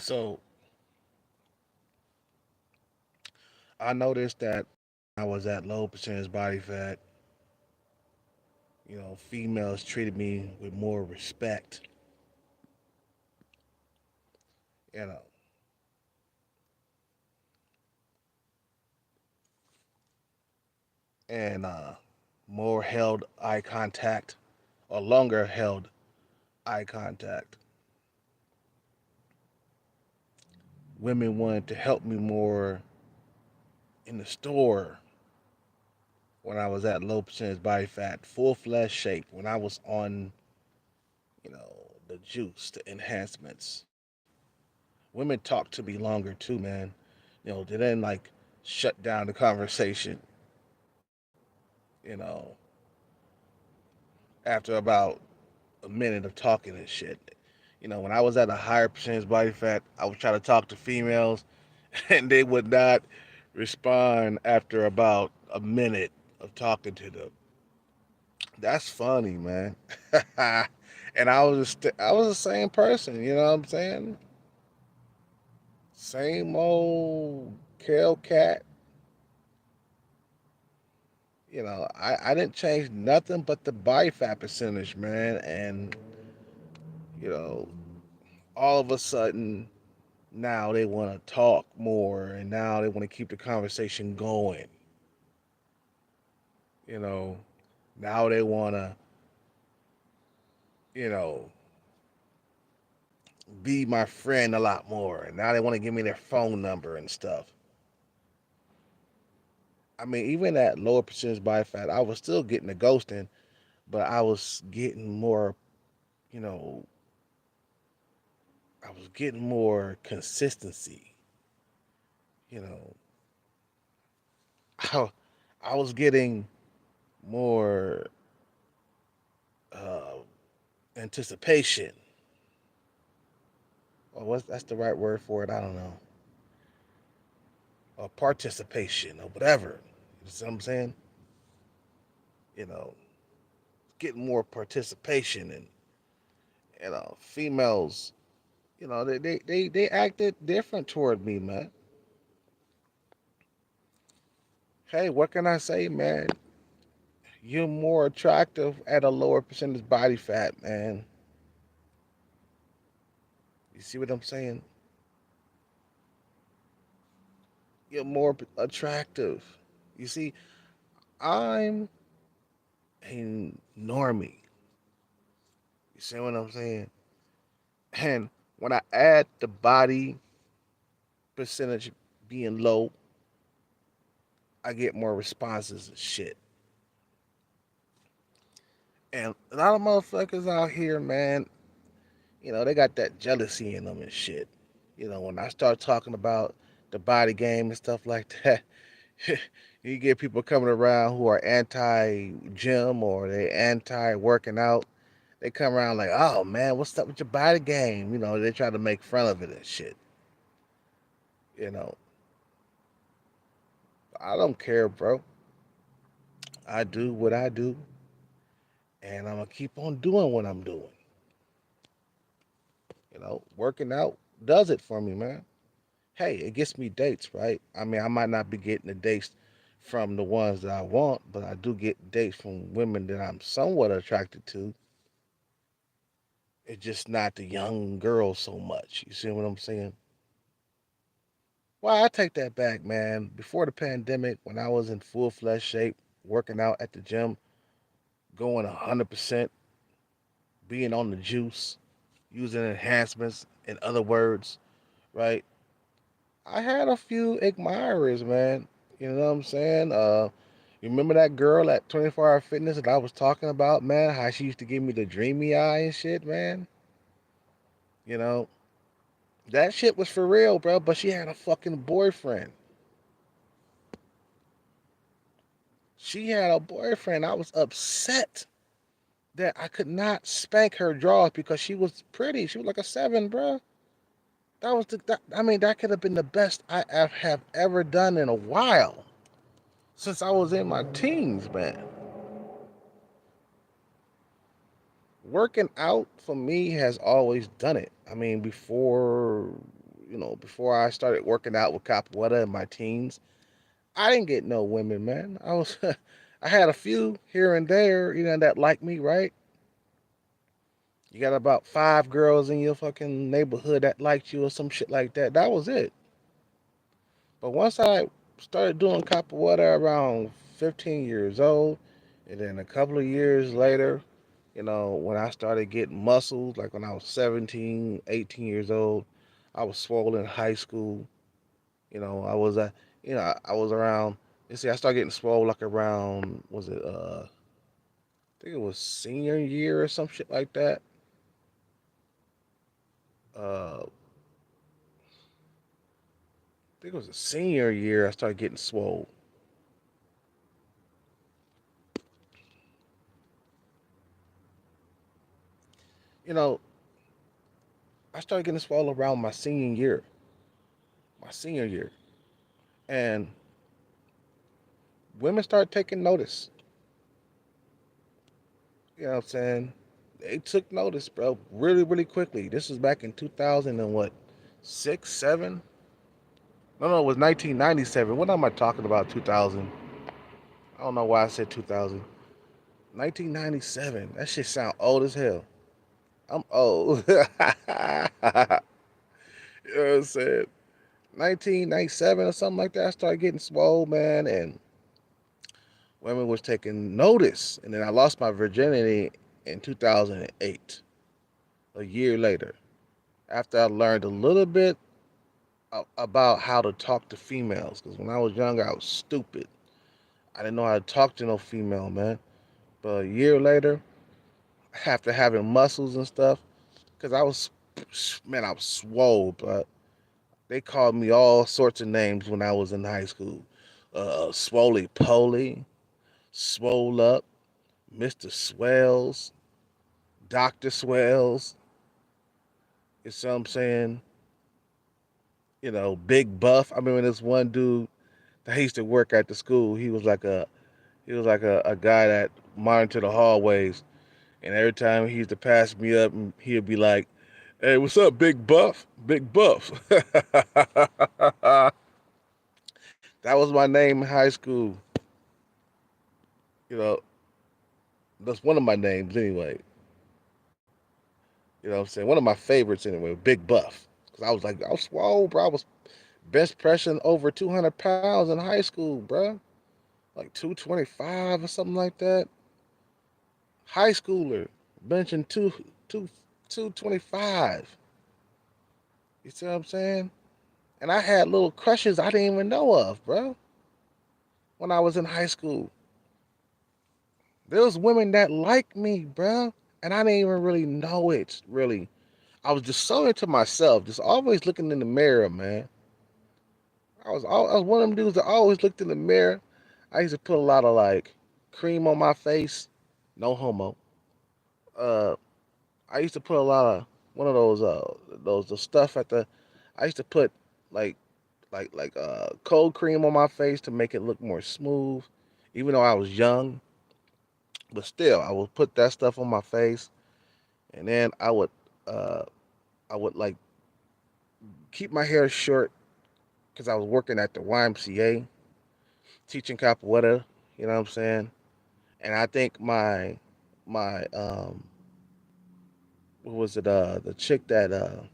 So I noticed that I was at low percentage body fat. Females treated me with more respect. You know, and more held eye contact or longer held eye contact. Women wanted to help me more in the store when I was at low percentage body fat, full flesh shape, when I was on, the juice, the enhancements. Women talked to me longer too, man. They didn't like shut down the conversation, you know, after about a minute of talking and shit. When I was at a higher percentage body fat, I would try to talk to females and they would not respond after about a minute of talking to them. That's funny, man. And I was the same person, you know what I'm saying? Same old Kale cat. I didn't change nothing but the body fat percentage, man. And, you know, all of a sudden now they want to talk more and now they want to keep the conversation going. You know, now they want to, you know, be my friend a lot more. And now they want to give me their phone number and stuff. I mean, even at lower percentage body fat, I was still getting the ghosting, but I was getting more, you know, I was getting more consistency. You know, I, I was getting more uh, anticipation. Or what's that's the right word for it? I don't know. Or participation or whatever. You see what I'm saying? You know, getting more participation and females. They acted different toward me, man. Hey, what can I say, man? You're more attractive at a lower percentage body fat, man. You see what I'm saying? You're more attractive. You see, I'm a normie. You see what I'm saying? And when I add the body percentage being low, I get more responses and shit. And a lot of motherfuckers out here, man, they got that jealousy in them and shit. When I start talking about the body game and stuff like that, you get people coming around who are anti gym or they anti working out. They come around like, oh man, what's up with your body game? They try to make fun of it and shit. You know, I don't care, bro. I do what I do, and I'm gonna keep on doing what I'm doing. Working out does it for me, man. Hey, it gets me dates, right? I mean, I might not be getting the dates from the ones that I want, but I do get dates from women that I'm somewhat attracted to. It's just not the young girls so much. You see what I'm saying? Well, I take that back, man. Before the pandemic, when I was in full flesh shape, working out at the gym, going 100%, being on the juice, using enhancements, in other words, right? I had a few admirers, man. You know what I'm saying? You remember that girl at 24 Hour Fitness that I was talking about, man? How she used to give me the dreamy eye and shit, man? You know, that shit was for real, bro, but she had a fucking boyfriend. She had a boyfriend. I was upset that I could not spank her drawers because she was pretty. She was like a seven, bro. I mean, that could have been the best I have ever done in a while since I was in my teens, man. Working out for me has always done it. I mean, before, before I started working out with Capoeira in my teens, I didn't get no women, man. I had a few here and there, that liked me, right? You got about 5 girls in your fucking neighborhood that liked you or some shit like that. That was it. But once I started doing Capoeira around 15 years old, and then a couple of years later, when I started getting muscles, like when I was 17, 18 years old, I was swollen in high school. I was I was around. You see, I started getting swole like around, was it I think it was senior year or some shit like that. I think it was a senior year I started getting swole. You know, I started getting swole around my senior year, and women started taking notice. You know what I'm saying? They took notice, bro, really, really quickly. This was back in 2000 and what, 6, 7? No, no, it was 1997. What am I talking about? 2000? I don't know why I said 2000. 1997. That shit sound old as hell. I'm old. You know what I'm saying? 1997 or something like that. I started getting swole, man, and women was taking notice. And then I lost my virginity in 2008, a year later, after I learned a little bit about how to talk to females. Because when I was younger, I was stupid. I didn't know how to talk to no female, man. But a year later, after having muscles and stuff, because man, I was swole, but they called me all sorts of names when I was in high school. Swoly Poly, Swole Up, Mr. Swells, Dr. Swells. You see what I'm saying? Big Buff. I remember this one dude that used to work at the school. He was like a guy that monitored the hallways, and every time he used to pass me up, and he'd be like, "Hey, what's up, Big Buff? Big Buff." That was my name in high school. You know, that's one of my names anyway. You know what I'm saying? One of my favorites anyway, Big Buff. Cause I was swole, bro. I was bench pressing over 200 pounds in high school, bro. Like 225 or something like that. High schooler, benching two 225. You see what I'm saying? And I had little crushes I didn't even know of, bro. When I was in high school, there was women that liked me, bro, and I didn't even really know it. Really, I was just so into myself, just always looking in the mirror, man. I was one of them dudes that always looked in the mirror. I used to put a lot of like cream on my face, no homo. Uh, I used to put a lot of one of those the stuff at the. I used to put like cold cream on my face to make it look more smooth, even though I was young. But still, I would put that stuff on my face, and then uh I would like keep my hair short because I was working at the YMCA teaching capoeira. You know what I'm saying? And I think my what was it? The chick that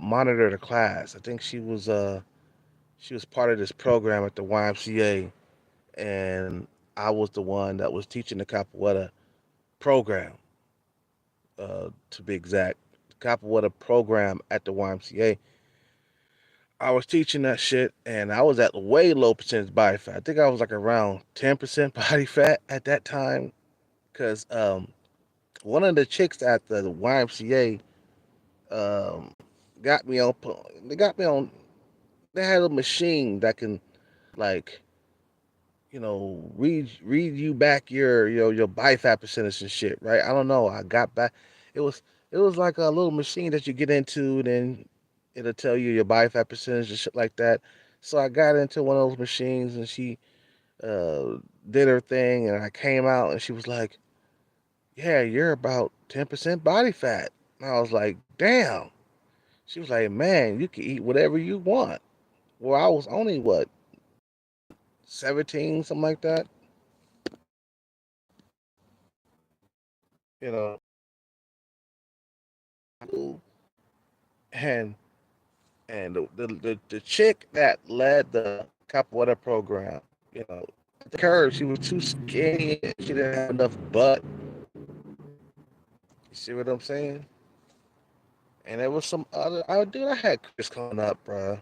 monitored the class. I think she was part of this program at the YMCA, and I was the one that was teaching the capoeira program. To be exact, the capoeira program at the YMCA. I was teaching that shit, and I was at way low percentage body fat. I think I was like around 10% body fat at that time, because one of the chicks at the YMCA um, got me on. They got me on. They had a machine that can like read you back your body fat percentage and shit, right? I don't know. I got back. It was it was like a little machine that you get into, and then it'll tell you your body fat percentage and shit like that. So I got into one of those machines, and she uh, did her thing, and I came out, and she was like, "Yeah, you're about 10% body fat." And I was like, "Damn." She was like, man, you can eat whatever you want. Well, I was only what, 17, something like that. You know, and the chick that led the capoeira program, you know, the curve, she was too skinny. She didn't have enough butt. You see what I'm saying? And there was some other. I dude, I had Chris coming up, bro.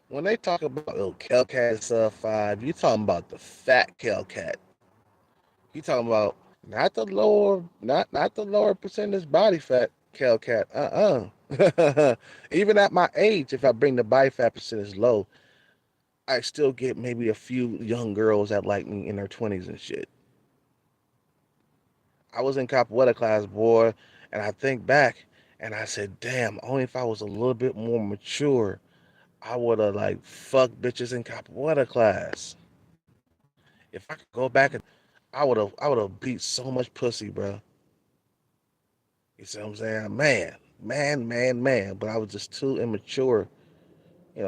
When they talk about Hellcat sub five, you talking about the fat Hellcat. You talking about not the lower percentage body fat Hellcat. Even at my age, if I bring the body fat percentage low, I still get maybe a few young girls that like me in their 20s and shit. I was in capoeira class, boy, and I think back and I said, damn, only if I was a little bit more mature, I would have like fucked bitches in capoeira class. If I could go back and I would have beat so much pussy, bro. You see what I'm saying? Man. But I was just too immature.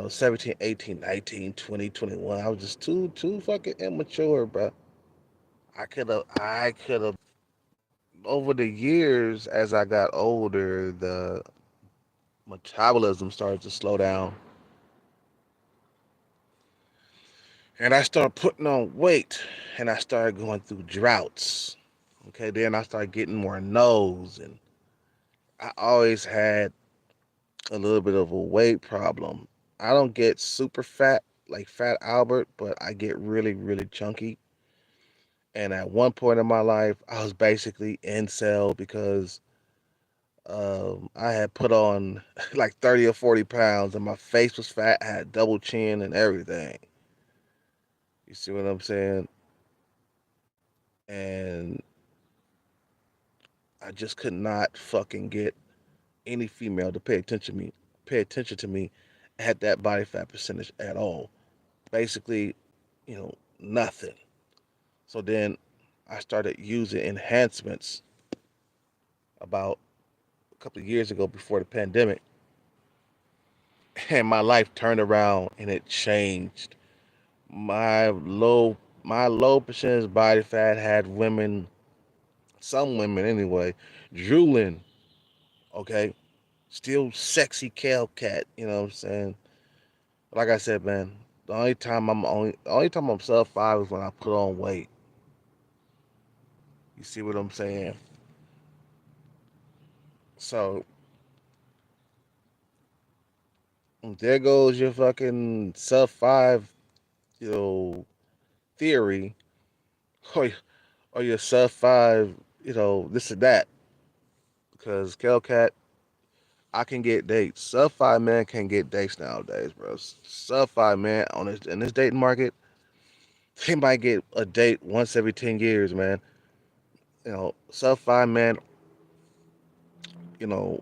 17, 18, 19, 20, 21. I was just too fucking immature, bro. I could have over the years as I got older, the metabolism started to slow down. And I started putting on weight and I started going through droughts. Okay, then I started getting more nose and I always had a little bit of a weight problem. I don't get super fat like Fat Albert, but I get really, really chunky. And at one point in my life, I was basically incel because I had put on like 30 or 40 pounds and my face was fat, I had double chin and everything. You see what I'm saying? And I just could not fucking get any female to pay attention to me at that body fat percentage at all. Basically, nothing. So then I started using enhancements about a couple of years ago before the pandemic, and my life turned around and it changed. My low percentage body fat had women, some women anyway, drooling. Okay, still sexy kale cat. You know what I'm saying? Like I said, man, the only time I'm sub five is when I put on weight. You see what I'm saying? So there goes your fucking sub five, you know, theory, or or your sub five, this or that. Because Kelcat, I can get dates. Sub five man can get dates nowadays, bro. Sub five man in this dating market, they might get a date once every 10 years, man. Sub five man, you know,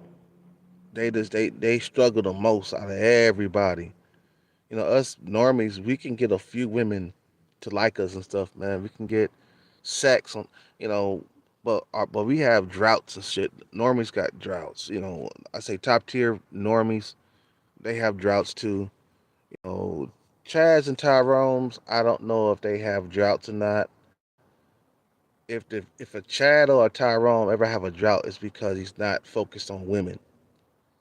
they struggle the most out of everybody. Us normies, we can get a few women to like us and stuff, man. We can get sex on, you know, but we have droughts and shit. Normies got droughts. I say top tier normies, they have droughts too. You know, Chads and Tyrones, I don't know if they have droughts or not. If a Chad or a Tyrone ever have a drought, it's because he's not focused on women.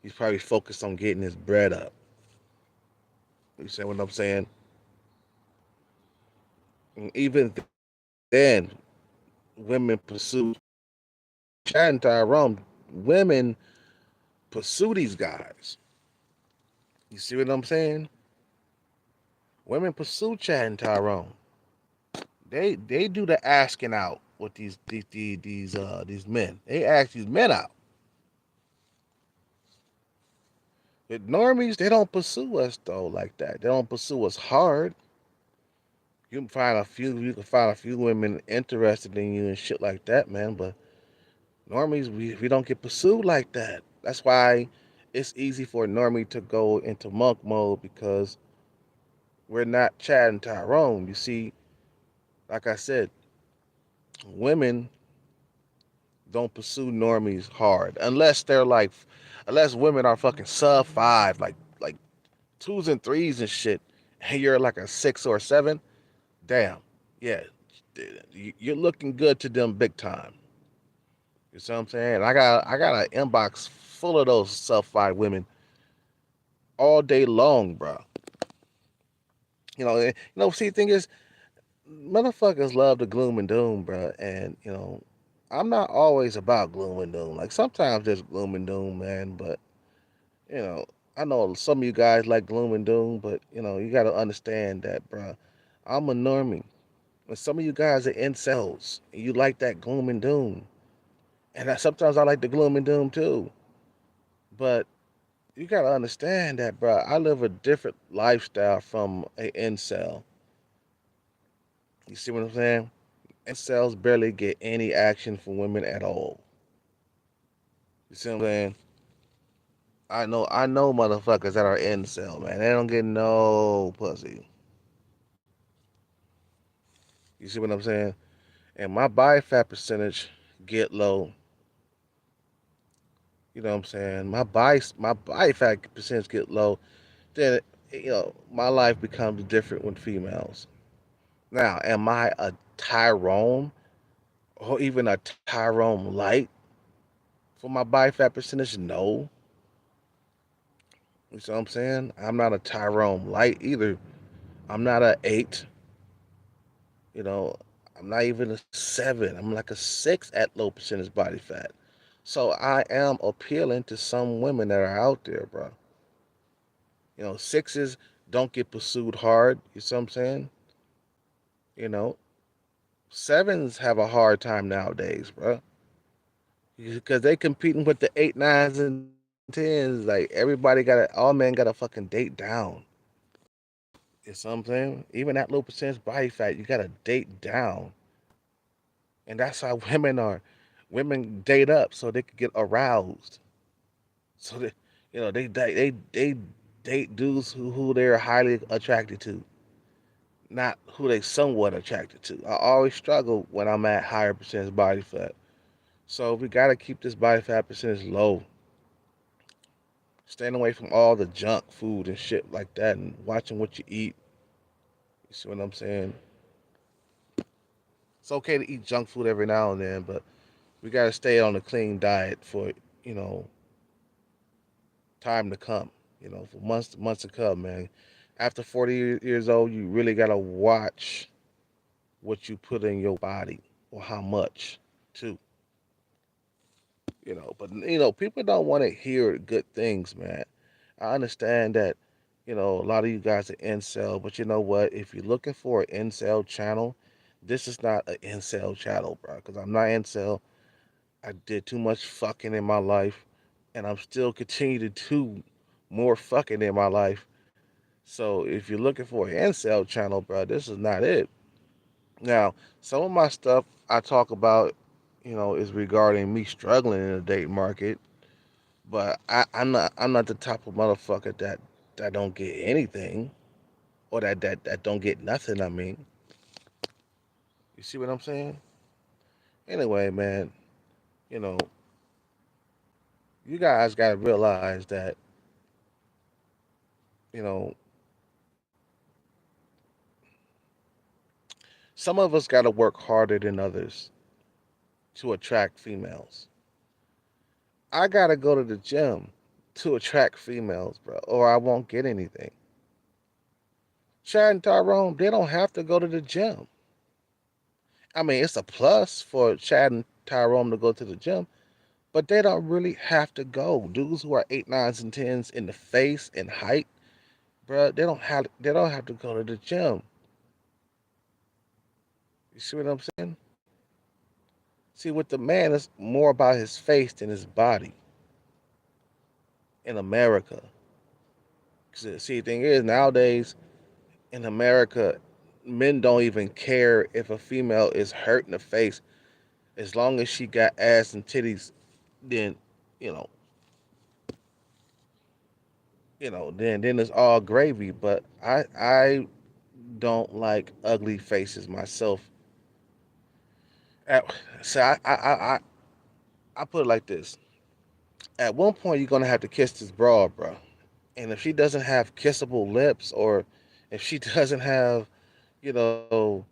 He's probably focused on getting his bread up. You see what I'm saying? And even then, women pursue Chad and Tyrone. Women pursue these guys. You see what I'm saying? Women pursue Chad and Tyrone. They do the asking out with these men. They ask these men out. But normies, they don't pursue us though like that. They don't pursue us hard. You can find a few women interested in you and shit like that, man. But normies, we don't get pursued like that. That's why it's easy for a normie to go into monk mode because we're not Chad and Tyrone. You see, like I said, women, don't pursue normies hard unless they're like, unless women are fucking sub five, like twos and threes and shit, and you're like a 6 or 7. Damn, yeah, you're looking good to them big time. You see what I'm saying? I got an inbox full of those sub five women all day long, bro. See, the thing is, motherfuckers love the gloom and doom, bro. And I'm not always about gloom and doom. Like sometimes there's gloom and doom, man. But you know, I know some of you guys like gloom and doom, but you got to understand that, bro. I'm a normie, and some of you guys are incels, and you like that gloom and doom. And sometimes I like the gloom and doom too. But you got to understand that, bro. I live a different lifestyle from a incel. You see what I'm saying? Incels barely get any action from women at all. You see what I'm saying? I know motherfuckers that are incel, man. They don't get no pussy. You see what I'm saying? And my body fat percentage get low. You know what I'm saying? My body fat percentage get low. Then my life becomes different with females. Now, am I a Tyrone or even a Tyrone light for my body fat percentage? No. You see what I'm saying? I'm not a Tyrone light either. I'm not a 8. You know, I'm not even a 7. I'm like a 6 at low percentage body fat. So I am appealing to some women that are out there, bro. Sixes don't get pursued hard. You see what I'm saying? You know, sevens have a hard time nowadays, bro. Because they competing with the 8, 9s, and 10s. Like everybody all men got to fucking date down. You see what I'm saying? Even that low percentage body fat, you got to date down. And that's how women date up so they could get aroused. So they date dudes who they're highly attracted to, not who they somewhat attracted to. I always struggle when I'm at higher percentage body fat. So we gotta keep this body fat percentage low. Staying away from all the junk food and shit like that, and watching what you eat. You see what I'm saying? It's okay to eat junk food every now and then, but we gotta stay on a clean diet for you know time to come. For months to come, man. After 40 years old, you really gotta watch what you put in your body or how much too. But people don't want to hear good things, man. I understand that, a lot of you guys are incel, but you know what? If you're looking for an incel channel, this is not an incel channel, bro. Because I'm not incel. I did too much fucking in my life, and I'm still continuing to do more fucking in my life. So if you're looking for an incel channel, bro, this is not it. Now, some of my stuff I talk about, is regarding me struggling in the date market, but I'm not the type of motherfucker that don't get anything or that don't get nothing. I mean, you see what I'm saying? Anyway, man, you know, you guys got to realize that, you know, some of us got to work harder than others to attract females. I got to go to the gym to attract females, bro, or I won't get anything. Chad and Tyrone, they don't have to go to the gym. I mean, it's a plus for Chad and Tyrone to go to the gym, but they don't really have to go. Dudes who are 8, 9s, and 10s in the face and height, bro, they don't have to go to the gym. You see what I'm saying? See, with the man, it's more about his face than his body in America. See, the thing is, nowadays in America, men don't even care if a female is hurt in the face as long as she got ass and titties. Then, you know, then it's all gravy. But I don't like ugly faces myself. Uh, So I put it like this: at one point, you're gonna have to kiss this broad, bro. And if she doesn't have kissable lips, or if she doesn't have, you know,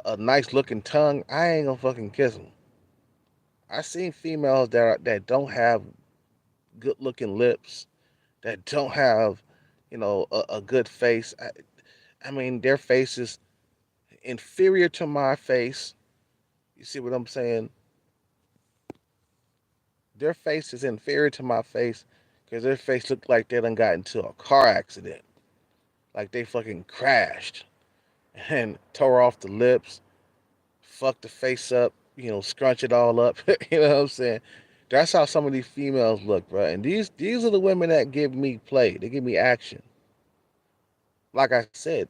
a nice looking tongue, I ain't gonna fucking kiss them. I seen females that don't have good looking lips, that don't have, a good face. I mean, their face is inferior to my face. You see what I'm saying? Their face is inferior to my face because their face looked like they done got into a car accident, like they fucking crashed and tore off the lips, fuck the face up, scrunch it all up. You know what I'm saying? That's how some of these females look, bro. And these are the women that give me play. They give me action. Like I said,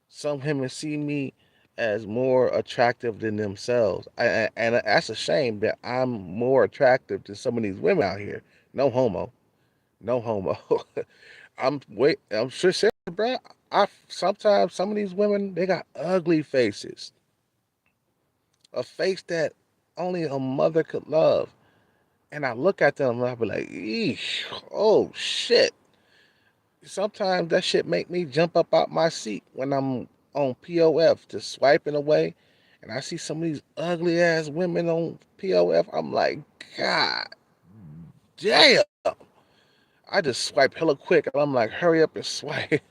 some women see me as more attractive than themselves, and that's a shame that I'm more attractive than some of these women out here. No homo, no homo. I'm sure, bro. I sometimes some of these women they got ugly faces, a face that only a mother could love. And I look at them and I be like, eesh, oh shit. Sometimes that shit make me jump up out my seat when I'm on POF just swiping away and I see some of these ugly ass women on POF. I'm like, God damn. I just swipe hella quick and I'm like, hurry up and swipe.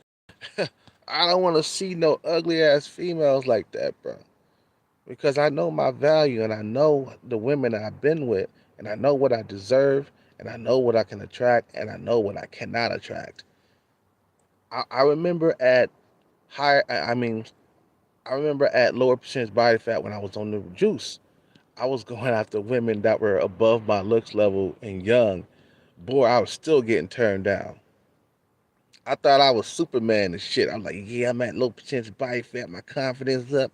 I don't want to see no ugly ass females like that, bro. Because I know my value and I know the women that I've been with and I know what I deserve and I know what I can attract and I know what I cannot attract. I remember at higher, I mean, I remember at lower percentage body fat when I was on the juice. I was going after women that were above my looks level and young. Boy, I was still getting turned down. I thought I was Superman and shit. I'm like, yeah, I'm at low percentage body fat. My confidence up.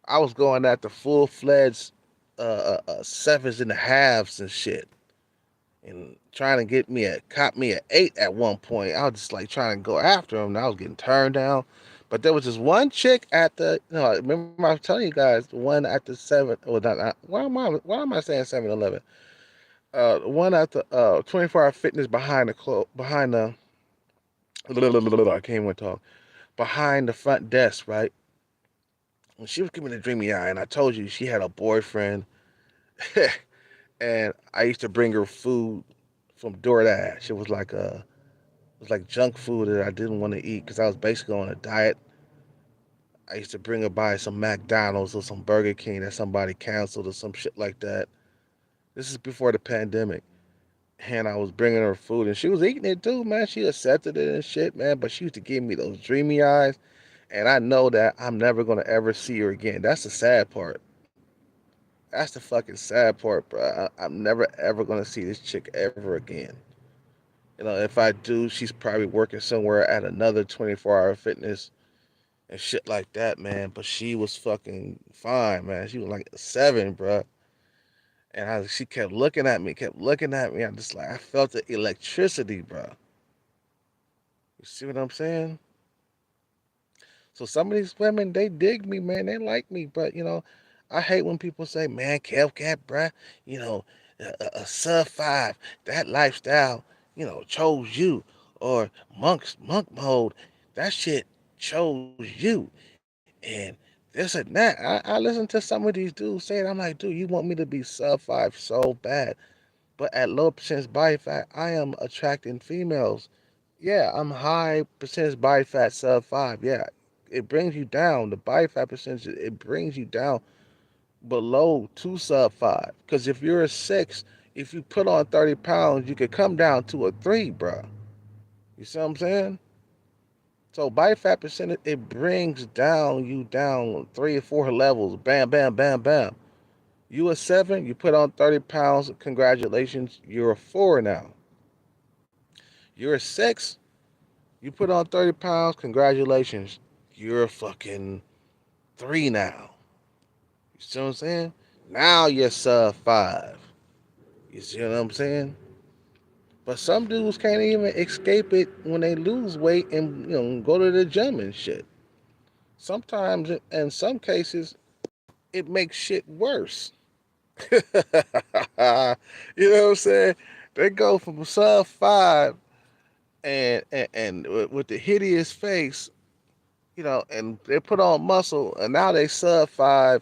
I was going after full fledged sevens and a halves and shit, and trying to get me a cop me an 8 at one point. I was just like trying to go after him, and I was getting turned down. But there was this one chick at the, remember I was telling you guys the one at the seven. Well, why am I saying 7-Eleven? The one at the 24-hour fitness behind the I can't even talk behind the front desk, right? When she was giving me the dreamy eye, and I told you she had a boyfriend, and I used to bring her food from DoorDash. It was like junk food that I didn't want to eat because I was basically on a diet. I used to bring her by some McDonald's or some Burger King that somebody canceled or some shit like that. This is before the pandemic. And I was bringing her food and she was eating it too, man. She accepted it and shit, man. But she used to give me those dreamy eyes. And I know that I'm never going to ever see her again. That's the sad part. That's the fucking sad part, bro. I'm never ever going to see this chick ever again. If I do, she's probably working somewhere at another 24-hour fitness and shit like that, man. But she was fucking fine, man. She was like a 7, bro. And she kept looking at me, kept looking at me. I'm just like, I felt the electricity, bro. You see what I'm saying? So some of these women, they dig me, man. They like me, but I hate when people say, "Man, Kev Cat, bruh, you know, a sub 5, that lifestyle, chose you," or monk mode, that shit chose you, and this and that. I listen to some of these dudes say it. I'm like, dude, you want me to be sub 5 so bad, but at low percentage body fat, I am attracting females. Yeah, I'm high percentage body fat sub 5. Yeah, it brings you down. The body fat percentage, it brings you down below 2 sub 5. Because if you're a 6, if you put on 30 pounds, you could come down to a 3, bro. You see what I'm saying? So body fat percentage, it brings you down 3 or 4 levels. Bam, bam, bam, bam. You a 7, you put on 30 pounds, congratulations, you're a 4 now. You're a 6, you put on 30 pounds, congratulations, you're a fucking 3 now. You see what I'm saying? Now you're sub 5. You see what I'm saying? But some dudes can't even escape it when they lose weight and go to the gym and shit. Sometimes, in some cases, it makes shit worse. You know what I'm saying? They go from sub five and with the hideous face, and they put on muscle, and now they sub five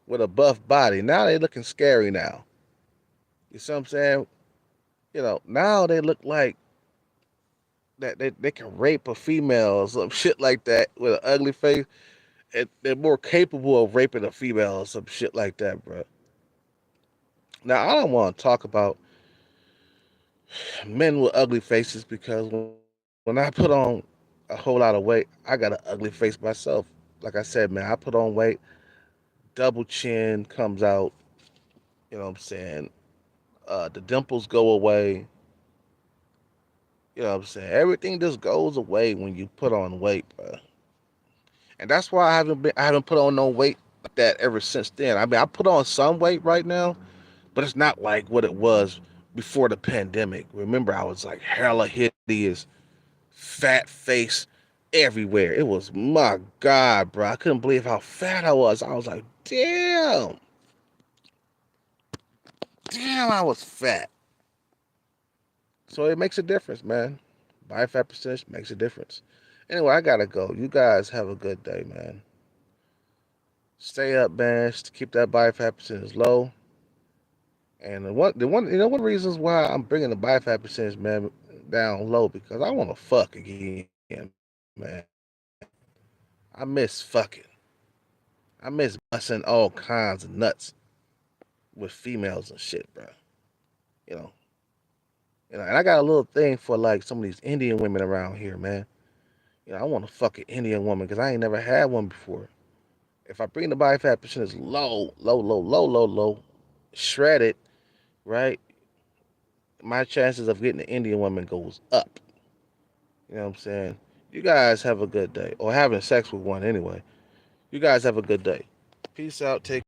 with a buff body. Now they looking scary now. You see what I'm saying? Now they look like that they can rape a female or some shit like that with an ugly face. And they're more capable of raping a female or some shit like that, bro. Now I don't want to talk about men with ugly faces because when I put on a whole lot of weight, I got an ugly face myself. Like I said, man, I put on weight, double chin comes out. You know what I'm saying? The dimples go away. You know what I'm saying? Everything just goes away when you put on weight, bro. And that's why I haven't put on no weight like that ever since then. I mean, I put on some weight right now, but it's not like what it was before the pandemic. Remember, I was like hella hideous, fat face everywhere. It was, my God, bro. I couldn't believe how fat I was. I was like, damn, I was fat. So it makes a difference, man. Body fat percentage makes a difference. Anyway, I gotta go. You guys have a good day, man. Stay up, man. Keep that body fat percentage low. And one reasons why I'm bringing the body fat percentage, man, down low because I want to fuck again, man. I miss fucking. I miss busting all kinds of nuts with females and shit, bro. You know, and I got a little thing for like some of these Indian women around here, man. I want to fuck an Indian woman because I ain't never had one before. If I bring the body fat percentage low, low, low, low, low, low, shred it, right? My chances of getting an Indian woman goes up. You know what I'm saying? You guys have a good day, or having sex with one anyway. You guys have a good day. Peace out. Take